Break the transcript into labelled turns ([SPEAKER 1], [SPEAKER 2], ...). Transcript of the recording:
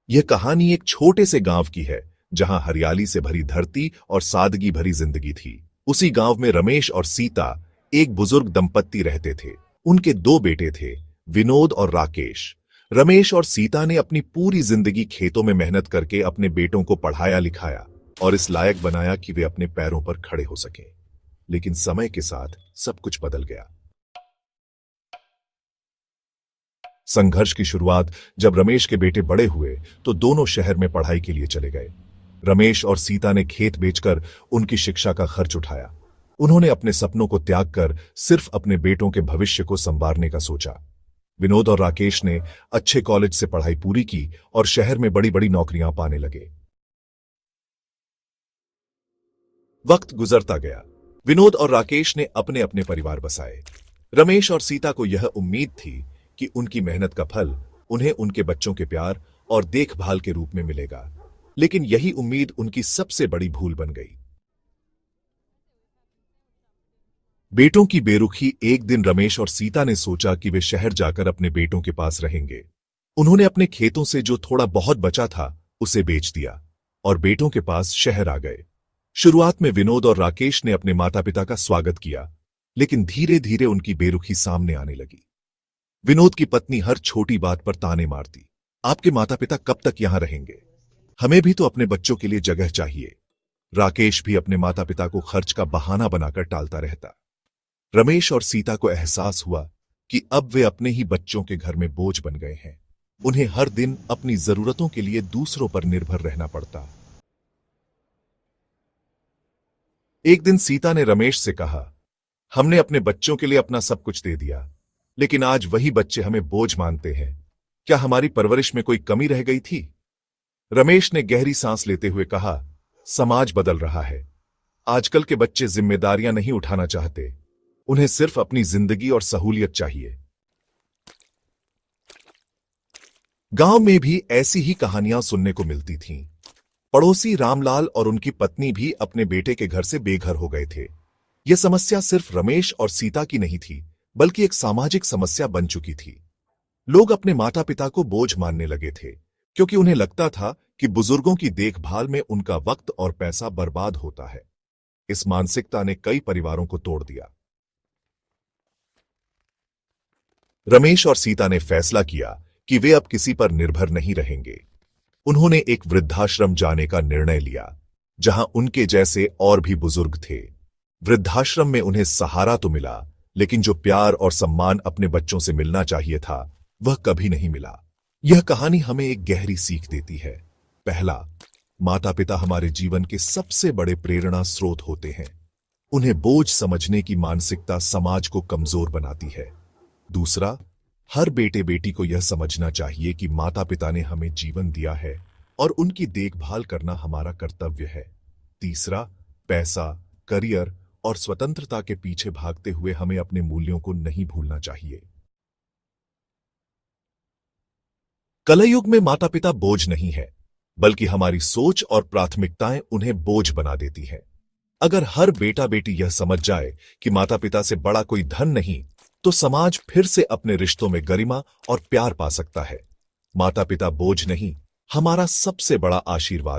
[SPEAKER 1] यह कहानी एक छोटे से गांव की है जहां हरियाली से भरी धरती और सादगी भरी जिंदगी थी। उसी गांव में रमेश और सीता एक बुजुर्ग दंपत्ति रहते थे। उनके दो बेटे थे, विनोद और राकेश। रमेश और सीता ने अपनी पूरी जिंदगी खेतों में मेहनत करके अपने बेटों को पढ़ाया लिखाया और इस लायक बनाया कि वे अपने पैरों पर खड़े हो सकें। लेकिन समय के साथ सब कुछ बदल गया। संघर्ष की शुरुआत जब रमेश के बेटे बड़े हुए तो दोनों शहर में पढ़ाई के लिए चले गए। रमेश और सीता ने खेत बेचकर उनकी शिक्षा का खर्च उठाया। उन्होंने अपने सपनों को त्याग कर सिर्फ अपने बेटों के भविष्य को संवारने का सोचा। विनोद और राकेश ने अच्छे कॉलेज से पढ़ाई पूरी की और शहर में बड़ी बड़ी नौकरियां पाने लगे। वक्त गुजरता गया। विनोद और राकेश ने अपने अपने परिवार बसाए। रमेश और सीता को यह उम्मीद थी कि उनकी मेहनत का फल उन्हें उनके बच्चों के प्यार और देखभाल के रूप में मिलेगा, लेकिन यही उम्मीद उनकी सबसे बड़ी भूल बन गई। बेटों की बेरुखी। एक दिन रमेश और सीता ने सोचा कि वे शहर जाकर अपने बेटों के पास रहेंगे। उन्होंने अपने खेतों से जो थोड़ा बहुत बचा था उसे बेच दिया और बेटों के पास शहर आ गए। शुरुआत में विनोद और राकेश ने अपने माता पिता का स्वागत किया, लेकिन धीरे धीरे उनकी बेरुखी सामने आने लगी। विनोद की पत्नी हर छोटी बात पर ताने मारती, आपके माता पिता कब तक यहां रहेंगे? हमें भी तो अपने बच्चों के लिए जगह चाहिए। राकेश भी अपने माता पिता को खर्च का बहाना बनाकर टालता रहता। रमेश और सीता को एहसास हुआ कि अब वे अपने ही बच्चों के घर में बोझ बन गए हैं। उन्हें हर दिन अपनी जरूरतों के लिए दूसरों पर निर्भर रहना पड़ता। एक दिन सीता ने रमेश से कहा, हमने अपने बच्चों के लिए अपना सब कुछ दे दिया, लेकिन आज वही बच्चे हमें बोझ मानते हैं। क्या हमारी परवरिश में कोई कमी रह गई थी? रमेश ने गहरी सांस लेते हुए कहा, समाज बदल रहा है। आजकल के बच्चे जिम्मेदारियां नहीं उठाना चाहते, उन्हें सिर्फ अपनी जिंदगी और सहूलियत चाहिए। गांव में भी ऐसी ही कहानियां सुनने को मिलती थीं। पड़ोसी रामलाल और उनकी पत्नी भी अपने बेटे के घर से बेघर हो गए थे। यह समस्या सिर्फ रमेश और सीता की नहीं थी, बल्कि एक सामाजिक समस्या बन चुकी थी। लोग अपने माता पिता को बोझ मानने लगे थे, क्योंकि उन्हें लगता था कि बुजुर्गों की देखभाल में उनका वक्त और पैसा बर्बाद होता है। इस मानसिकता ने कई परिवारों को तोड़ दिया। रमेश और सीता ने फैसला किया कि वे अब किसी पर निर्भर नहीं रहेंगे। उन्होंने एक वृद्धाश्रम जाने का निर्णय लिया, जहां उनके जैसे और भी बुजुर्ग थे। वृद्धाश्रम में उन्हें सहारा तो मिला, लेकिन जो प्यार और सम्मान अपने बच्चों से मिलना चाहिए था, वह कभी नहीं मिला। यह कहानी हमें एक गहरी सीख देती है। पहला, माता पिता हमारे जीवन के सबसे बड़े प्रेरणा स्रोत होते हैं। उन्हें बोझ समझने की मानसिकता समाज को कमजोर बनाती है। दूसरा, हर बेटे बेटी को यह समझना चाहिए कि माता पिता ने हमें जीवन दिया है और उनकी देखभाल करना हमारा कर्तव्य है। तीसरा, पैसा, करियर और स्वतंत्रता के पीछे भागते हुए हमें अपने मूल्यों को नहीं भूलना चाहिए। कलयुग में माता पिता बोझ नहीं है, बल्कि हमारी सोच और प्राथमिकताएं उन्हें बोझ बना देती हैं। अगर हर बेटा बेटी यह समझ जाए कि माता पिता से बड़ा कोई धन नहीं, तो समाज फिर से अपने रिश्तों में गरिमा और प्यार पा सकता है। माता पिता बोझ नहीं, हमारा सबसे बड़ा आशीर्वाद